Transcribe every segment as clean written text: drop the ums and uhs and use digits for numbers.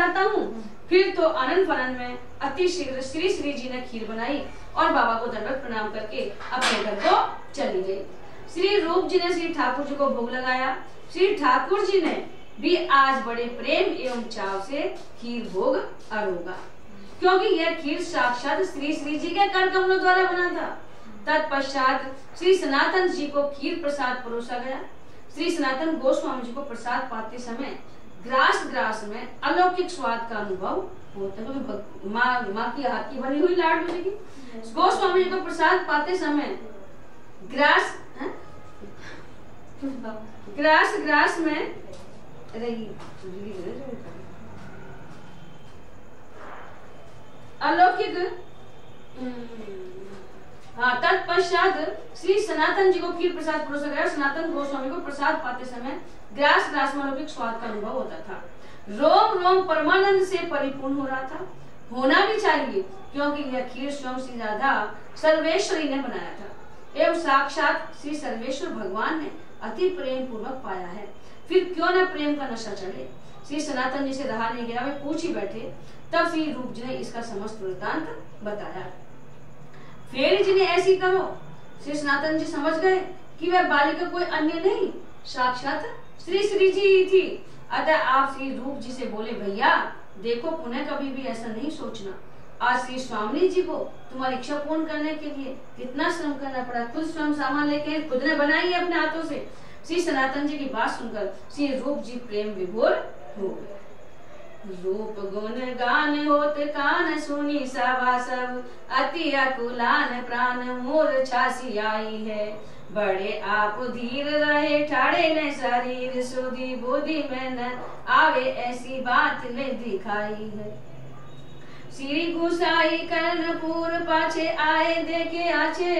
जाता हूँ। फिर तो आनंद फनन में अति शीघ्र श्री श्री जी ने खीर बनाई और बाबा को दंडवत प्रणाम करके अपने घर को चली गई। श्री रूप जी ने श्री ठाकुर जी को भोग लगाया। श्री ठाकुर जी ने भी आज बड़े प्रेम एवं चाव से खीर भोग अरोगा, क्योंकि यह खीर साक्षात श्री श्री जी के कर कमलों द्वारा बना था। तत्पश्चात श्री सनातन जी को खीर प्रसाद परोसा गया। श्री सनातन गोस्वामी जी को प्रसाद पाते समय ग्रास में अलौकिक स्वाद का अनुभव होता है। माँ की हाथ की बनी हुई लाडू जी की गोस्वामी जी को प्रसाद पाते समय ग्रास में अलौकिक तत्पश्चात श्री सनातन जी को खीर प्रसाद परोसा गया। सनातन गोस्वामी को प्रसाद पाते समय ग्रास में अलौकिक स्वाद का अनुभव होता था। रोम रोम परमानंद से परिपूर्ण हो रहा था। होना भी चाहिए, क्योंकि यह खीर स्वयं श्री राधा सर्वेश्वरी ने बनाया था एवं साक्षात श्री सर्वेश्वर भगवान ने अति प्रेम पूर्वक पाया है। फिर क्यों न प्रेम का नशा चढ़े। श्री सनातन जी से रहा नहीं गया, वे पूछ ही बैठे। तब श्री रूप जी ने इसका समस्त वृत्तांत बताया। फेरी जी ने ऐसी करो। श्री सनातन जी समझ गए कि वह बालिका कोई अन्य नहीं, साक्षात श्री श्री जी ही थी। अतः आप श्री रूप जी से बोले, भैया देखो, पुनः कभी भी ऐसा नहीं सोचना। आज श्री स्वामी जी को तुम्हारी इच्छा पूर्ण करने के लिए कितना श्रम करना पड़ा। खुद स्वयं सामान लेके खुद ने बनाई है अपने हाथों से। श्री सनातन जी की बात सुनकर श्री रूप जी प्रेम विभोर हो गए। रूप गुण गान होत कान सुनी सभा सब, अति अकुलान प्राण मोर छासी आई है। बड़े आप धीर रहे ठाड़े ने शरीर, सुधी बुद्धि में न आवे ऐसी बात ले दिखाई है। सीढ़ी घुसाई कर्णपुर पाछे आए देखे आछे,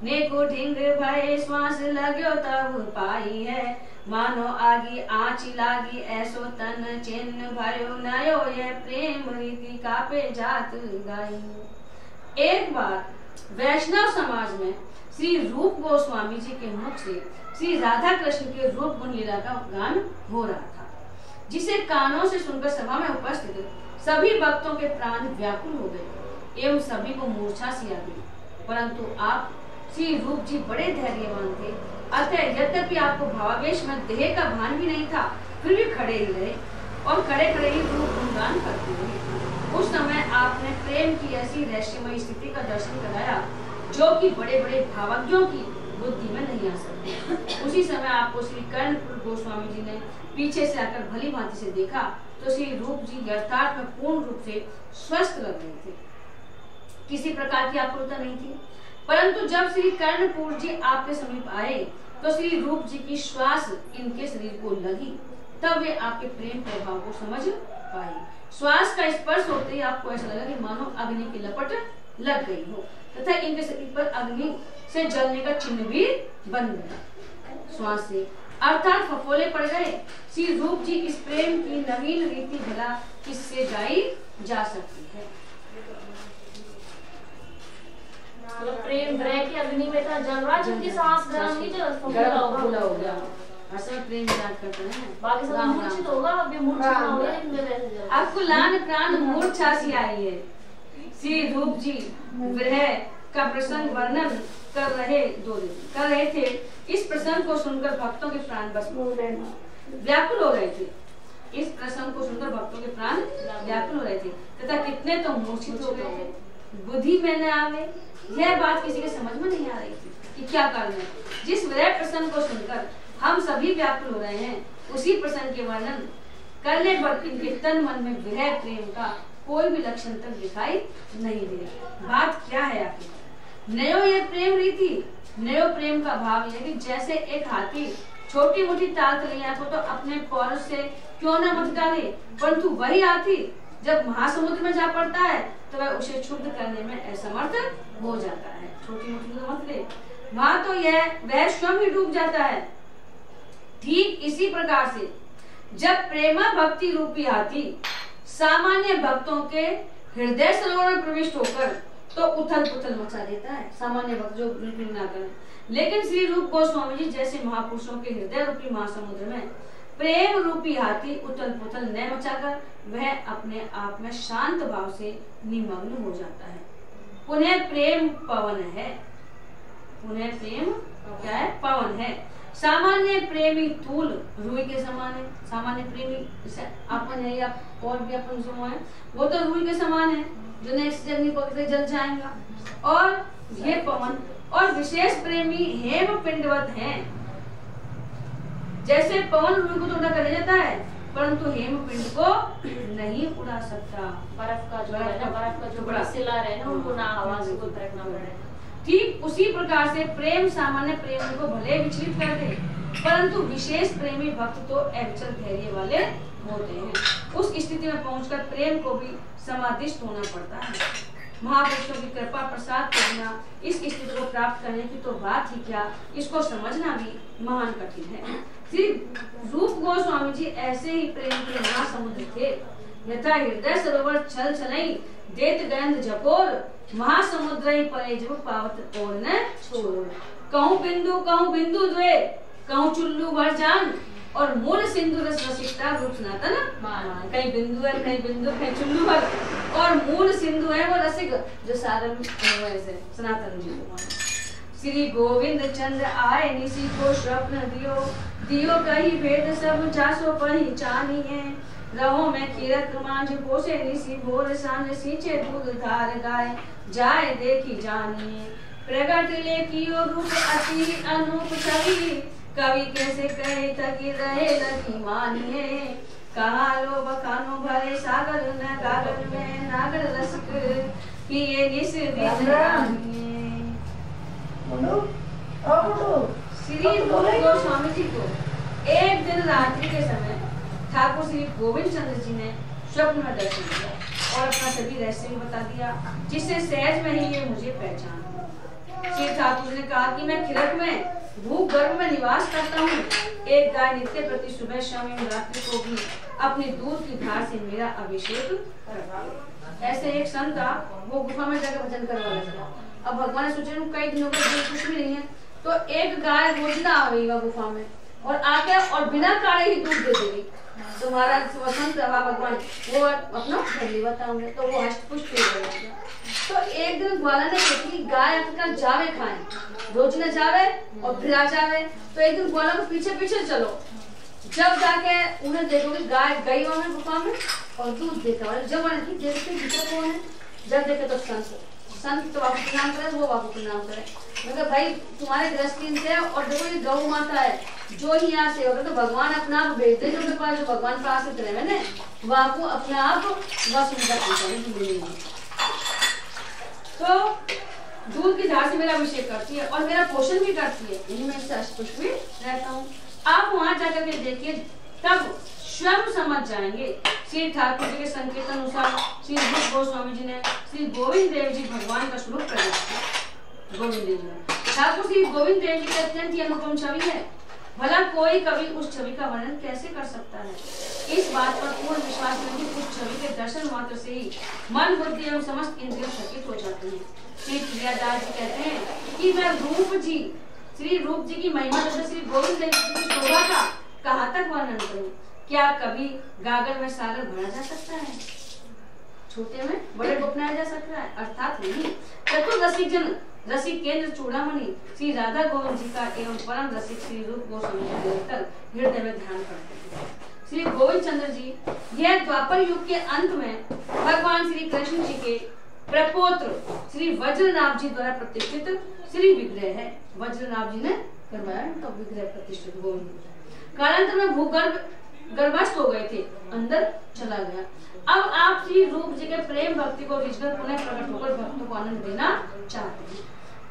नेको ढिंग भय श्वास लगो तब पाई है। मानो आगी आँच लागी ऐसो तन चिन्ह भयो नयो, ये प्रेम रीति कापे जात गाई। एक बार वैष्णव समाज में श्री रूप गोस्वामी जी के मुख से श्री राधा कृष्ण के रूप गुण लीला का गान हो रहा था, जिसे कानों से सुनकर सभा में उपस्थित सभी भक्तों के प्राण व्याकुल हो गए एवं सभी को मूर्छा सी आ गई। परंतु आप श्री रूप जी बड़े धैर्यवान थे, अतः यद्यपि आपको भावावेश में देह का भान भी नहीं था, फिर भी खड़े ही रहे और खड़े खड़े ही रूप गुणगान करते रहे। उस समय आपने प्रेम की ऐसी रहस्यमयी स्थिति का दर्शन कराया जो कि बड़े बड़े भावज्ञों की बुद्धि में नहीं आ सकती। उसी समय आपको श्री कर्णपुर गोस्वामी जी ने पीछे से आकर भली भांति से देखा तो श्री रूप जी यथार्थ में पूर्ण रूप से स्वस्थ लग रहे थे, किसी प्रकार की आकुलता नहीं थी। परंतु जब श्री कर्णपुर जी आपके समीप आए तो श्री रूप जी की श्वास इनके शरीर को लगी, तब वे आपके प्रेम प्रभाव को समझ पाए। श्वास का स्पर्श होते ही आपको ऐसा लगा कि मानो अग्नि की लपट लग गई हो तथा इनके शरीर पर अग्नि से जलने का चिन्ह भी बन गया। श्वास से अर्थात फफोले पड़ गए। श्री रूप जी इस प्रेम की नवीन रीति भला किससे गाई जा सकती है। प्रेम ग्रह की अग्नि में था जल रहा, जिनकी सांस गरम नहीं फूला हो गया। असल प्रेम याद करते हैं, बाकी सब मूर्छित होगा, अभी मूर्छित ना होगा, इनमें वैसे आपको लान प्राण मूर्छा सी आई है। श्री रूप जी विरह का प्रसंग वर्णन कर रहे थे। इस प्रसंग को सुनकर भक्तों के प्राण बस व्याकुल हो रहे थे। इस प्रसंग को सुनकर भक्तों के प्राण व्याकुल हो रहे थे तथा कितने तो मूर्छित हो गए, बुद्धि में न आवे। यह बात किसी के समझ में नहीं आ रही थी कि क्या कारण है। जिस विरह प्रसंग को सुनकर हम सभी व्याकुल हो रहे हैं, उसी प्रसंग के वर्णन करने पर इनके तन मन में विरह प्रेम का कोई भी लक्षण तक दिखाई नहीं दे। बात क्या है आखिर? नयो ये प्रेम रीति, नयो प्रेम का भाव यह कि जैसे एक हाथी छोटी मोटी ताल तलैया को तो अपने पौरुष से क्यों न मत डाले, परंतु वही हाथी जब महासमुद्र में जा पड़ता है तो वह उसे क्षुब्ध करने में असमर्थ हो जाता है। छोटी मोटी तो मत ले, वहां तो वह स्वयं ही डूब जाता है। ठीक इसी प्रकार से जब प्रेमा भक्ति रूपी हाथी सामान्य भक्तों के हृदय सरोवर में प्रविष्ट होकर तो उथल पुथल मचा देता है, सामान्य भक्त जो बिल्कुल ना करें। लेकिन श्री रूप गोस्वामी जी जैसे महापुरुषों के हृदय रूपी महासमुद्र में प्रेम रूपी हाथी उथल पुथल न मचाकर वह अपने आप में शांत भाव से निमग्न हो जाता है। पुनः प्रेम पवन है। पुनः प्रेम क्या है? पवन है। सामान्य प्रेमी तूल रुई के समान है। सामान्य प्रेमी अपन है या और भी अपन जो है वो तो रुई के समान है, जो नेक्स्ट जर्नी पकड़े जल जाएगा। और ये पवन और विशेष प्रेमी हेम पिंडवत है। जैसे पवन रुई को तो उड़ा कर ले जाता है, परंतु हेम पिंड को नहीं उड़ा सकता। बर्फ का जो बड़ा सिला रहे ना, उनको ना हवा से कोई फर्क ना पड़े। ठीक उसी प्रकार से प्रेम सामान्य प्रेमी को भले विचलित कर दे, परंतु विशेष प्रेमी भक्त तो अविचल धैर्य वाले होते हैं। उस स्थिति में पहुंचकर प्रेम को भी समाधिष्ट होना पड़ता है। महापुरुषों की कृपा प्रसाद के बिना इस स्थिति को प्राप्त करने की तो बात ही क्या, इसको समझना भी महान कठिन है। श्री रूप गोस्वामी जी ऐसे ही प्रेम के महासमुद्र थे। यथा हृदय सरोवर छल छलई देत गंध जपोर महासमुद्र परे जब पावत और न छोड़। कहूँ बिंदु द्वे कहूँ चुल्लू भर जान और मूल सिंधु रस रसिकता रूप सनातन मान। कहीं बिंदु है, कहीं बिंदु, कहीं चुल्लू भर, और मूल सिंधु है वो रसिक जो सारन वैसे सनातन जी को मान। श्री गोविंद चंद्र आए निसी को स्वप्न दियो कही भेद सब जासो पहचानिए। रहो में खीरत मांझ पोसे निसी भोर सांझ सींचे दूध धार गाय जाए देखी जानिए। प्रगट ले कियो रूप अति अनूप छवि कवि कैसे कहे तकी रहे लगी मानिए। कहा लो बखानो भरे सागर न गागर में नागर रसिक पिए निस श्री रूप गोस्वामी जी को एक दिन रात्रि के समय ठाकुर श्री गोविंद चंद्र जी ने स्वप्न में दर्शन दिया और अपना सभी रहस्य भी बता दिया, जिससे सहज में ही ये मुझे पहचान। श्री ठाकुर ने कहा कि मैं खिरक में भूख गर्भ में निवास करता हूँ। एक गाय नित्य प्रति सुबह शाम एवं रात्रि को भी अपने दूध की धार से मेरा अभिषेक करती है। ऐसे एक संत था, वो गुफा में जाकर भजन करवा लगा। अब भगवान ने सोचा कई दिनों का दूध कुछ भी नहीं है, तो एक गाय रोज आ गई गुफा में और आके और बिना काढ़े ही दूध दे देगी। तो महाराज वसंत भगवान वो अपना पहली बताऊंगे, तो वो हष्ट पुष्ट हो गया। तो एक दिन ग्वाला ने कहा कि गाय अपना जावे खाए, रोज न जावे और फिर आ जावे। तो एक दिन ग्वाला को पीछे पीछे चलो, जब जाके उन्हें देखोगे गाय गई वहां गुफा में और दूध देता। जब उन्हें देखते दूसरा कौन है, जब देखे तो संत तो बापू प्रणाम करे, वो बापू प्रणाम करे। मतलब भाई तुम्हारे दृष्टि से, और देखो ये गौ माता है, जो ही यहाँ से होगा तो भगवान अपना आप भेजते जो उनके पास, जो भगवान पास उतरे में ने वहाँ को अपने आप वह सुविधा पहुँचाएगी। तो दूध की धार से मेरा अभिषेक करती है और मेरा पोषण भी करती है, इन्हीं में से अस्पुष्ट भी रहता हूँ। आप वहाँ जाकर के देखिए, तब स्वयं समझ जाएंगे। श्री ठाकुर जी के संकेत अनुसार श्री रूप गोस्वामी जी ने श्री गोविंद देव जी भगवान का स्वरूप प्रकट किया। गोविंद देव जी ठाकुर श्री गोविंद देव जी की अत्यंत ही अनुपम छवि है। भला कोई कवि उस छवि का वर्णन कैसे कर सकता है। इस बात पर पूर्ण विश्वास है कि उस छवि के दर्शन मात्र से ही मन बुद्धि एवं समस्त इंद्रिय चकित हो जाते हैं। श्री प्रियादास जी कहते हैं कि मैं रूप जी, श्री रूप जी की महिमा तथा श्री गोविंद देव जी की शोभा का कहाँ तक वर्णन करूं। क्या कभी गागर में सागर भरा जा सकता है, छोटे में बड़े को अपनाया जा सकता है? अर्थात नहीं। चतुर रसिक जन रसिक केंद्र चूड़ामणि श्री राधा गोविंद जी का एवं परम रसिक श्री रूप गोस्वामी जी निरंतर हृदय में ध्यान करते हैं। श्री गोविंद चंद्र जी यह द्वापर युग के अंत में भगवान श्री कृष्ण जी के प्रपोत्र श्री वज्रनाभ जी द्वारा प्रतिष्ठित श्री विग्रह है। वज्रनाभ जी ने करवाया तो विग्रह प्रतिष्ठित गोविंद। कालांतर में भूगर्भ गर्भस्थ हो गए थे, अंदर चला गया। अब आप श्री रूप जी के प्रेम भक्ति को रिझकर पुनः प्रकट होकर भक्तों को आनंद देना चाहते हैं।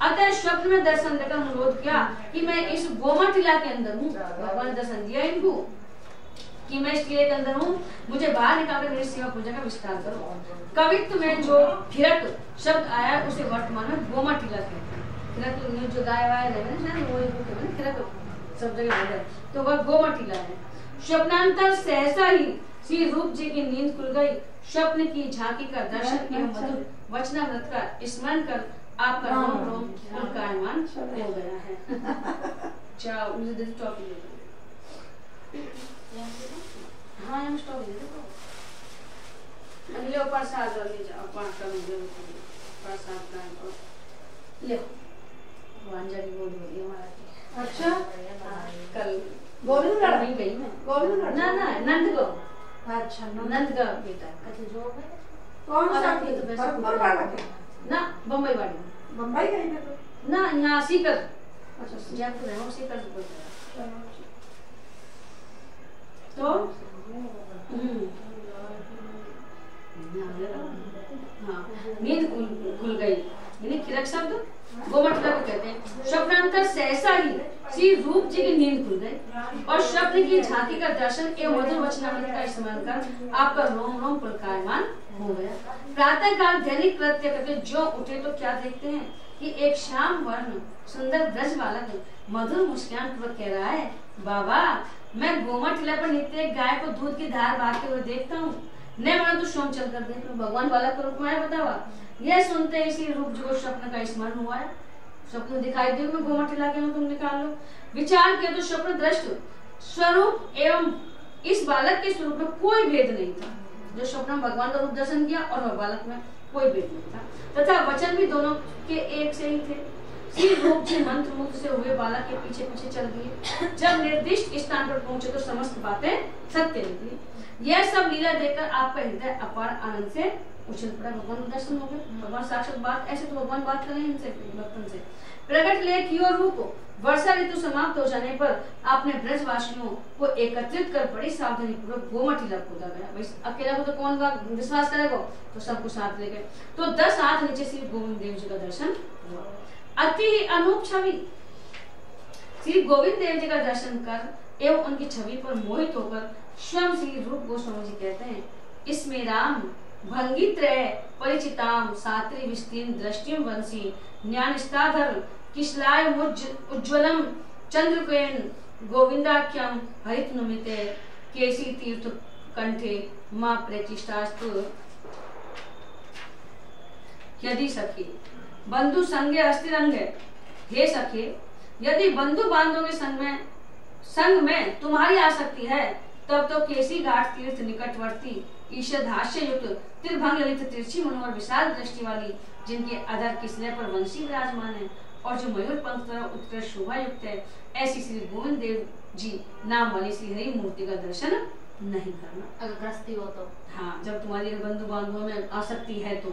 अतः स्वप्न में दर्शन देकर अनुरोध किया कि मैं इस गोमा टीला के अंदर हूँ। भगवान ने दर्शन दिया इनको कि मैं इस टीले के अंदर हूँ, मुझे बाहर निकालकर मेरी सेवा पूजा का विस्तार करो। कवित्व में जो खिरक शब्द आया उसे वर्तमान में गोमा टीला कहते हैं। खिरक जो गाय वाय खिरक सब जगह, तो वह गोमा टीला है। स्वप्नांतर सहसा ही श्री रूप जी की नींद खुल गई। स्वप्न की झांकी का दर्शन एवं मधुर वचनामृत का स्मरण कर आपका रोम रोम पुलकायमान हो गया है। हाँ हम स्टॉक दे दो ले प्रसाद ले जाओ पाँच का मुझे प्रसाद का ले वांजली बोल रही है हमारा अच्छा कल गोविंद नहीं गई मैं गोविंद ना ना नंद को अच्छा नंद का बेटा अच्छा जो है कौन सा और अभी तो वैसे भरतपुर वाला क्या ना बम्बई वाली बम्बई गई है तो ना यहाँ सीकर अच्छा जयपुर है वो सीकर से बोल रहा है तो हाँ नींद खुल गई यानी किरक शब्द गोमटला को कहते हैं। स्वप्नांतर सहसा ही श्री रूप जी की नींद खुल गई और स्वप्न की झांकी का दर्शन एवं मधुर वचनामृत का स्मरण कर आपका रोम रोम पुलकायमान हो गया। प्रातः काल दैनिक कृत्य करके जो उठे तो क्या देखते हैं कि एक श्याम वर्ण सुंदर ब्रज बालक मधुर मुस्कान पूर्वक कह रहा है, बाबा मैं गोमट टीला पर नित्य गाय को दूध की धार बहाते हुए देखता हूँ, न मानो तो सोम चल कर देख लो। भगवान बालक का रूप में बतावा। यह सुनते इसी रूप जी को स्वप्न का स्मरण हुआ है। स्वप्न दिखाई दे मैं गोमट इलाके में तुम निकाल लो। विचार किया तो स्वप्न दृष्ट स्वरूप एवं इस बालक के स्वरूप में कोई भेद नहीं था। जो स्वप्न में भगवान का रूप दर्शन किया और वह बालक में कोई भेद नहीं था तथा वचन भी दोनों के एक से ही थे। श्री रूप जी मंत्र मुक्त से हुए बालक के पीछे पीछे चल दिए। जब निर्दिष्ट स्थान पर पहुंचे तो समस्त बातें सत्य निकली। यह सब लीला देखकर आपका हृदय अपार आनंद से उछल पड़ा। भगवान दर्शन हो गए। भगवान साक्षात बात ऐसे तो भगवान बात करें इनसे भक्तन से। प्रकट ले की और रूप वर्षा ऋतु समाप्त हो जाने पर आपने ब्रजवासियों को एकत्रित कर बड़ी सावधानी पूर्वक गोमट टीला खोदा गया। भाई अकेला को तो कौन विश्वास करेगा, तो सबको साथ ले गए। तो 10 हाथ नीचे श्री गोविंद देव जी का दर्शन हुआ। अति अनूप छवि श्री गोविंद देव जी का दर्शन कर एवं उनकी छवि पर मोहित होकर स्वयं श्री रूप गोस्वामी जी कहते हैं, इसमें राम भंगी त्रय परिचिताम सात्री विस्तीर्ण दृष्टिम वंशी ज्ञानस्ताधर किशलाय उज्ज्वलम चंद्रकेन गोविंदाख्यम हरित नुमिते केसी तीर्थ कंठे मां प्रतिष्ठास्तु यदि सखी बंधु संगे अस्थिरंग हे सखे, यदि बंधु बांधों के संग में तुम्हारी आसक्ति है तब तो केसी घाट तीर्थ निकटवर्ती ईशद हास्य युक्त त्रिभंग ललित तिरछी मनोहर विशाल दृष्टि वाली जिनके अधर किसले पर वंशी विराजमान है और जो मयूर पंख तरह उत्कृष्ट शोभा युक्त है, ऐसी श्री गोविंद देव जी नाम वाली श्री हरि मूर्ति का दर्शन नहीं करना। अगर ग्रस्ती हो तो हाँ, जब तुम्हारी बंधु बांधवों में आसक्ति है तो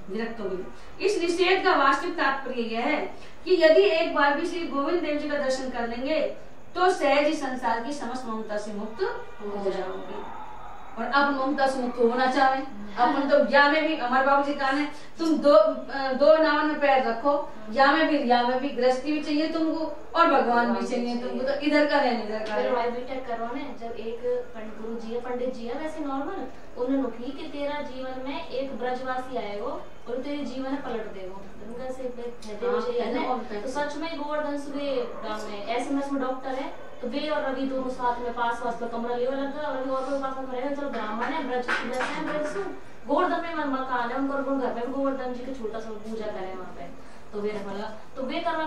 विरक्त हो गई। इस निषेध का वास्तविक तात्पर्य यह है कि यदि एक बार भी श्री गोविंद देव जी का दर्शन कर लेंगे तो सहज ही संसार की समस्त ममता से मुक्त हो जाओगे। और अब ममता से मुक्त होना चाहे अपन तो या में भी हमारे बाबू जी कहा तुम दो नावन में पैर रखो, या में भी गृहस्थी भी चाहिए तुमको और भगवान भी चाहिए तुमको, तो इधर का है इधर का फिर वाई बीटेक करो ने। जब एक गुरु जी है पंडित जी है वैसे नॉर्मल उन्होंने की कि तेरा जीवन में एक ब्रजवासी आएगा और तेरे जीवन में पलट देगा। उनका से तो सच में गोवर्धन सुबह गांव में एसएमएस में डॉक्टर है तो वे और रवि दोनों साथ में पास में कमरा लेवा लगा और रवि और पास में रहेगा। चलो ब्राह्मण है ब्रज है ब्रज गोवर्धन में मकान है उनको घर पे गोवर्धन जी की छोटा सा पूजा करे वहाँ पे। तो वे करवा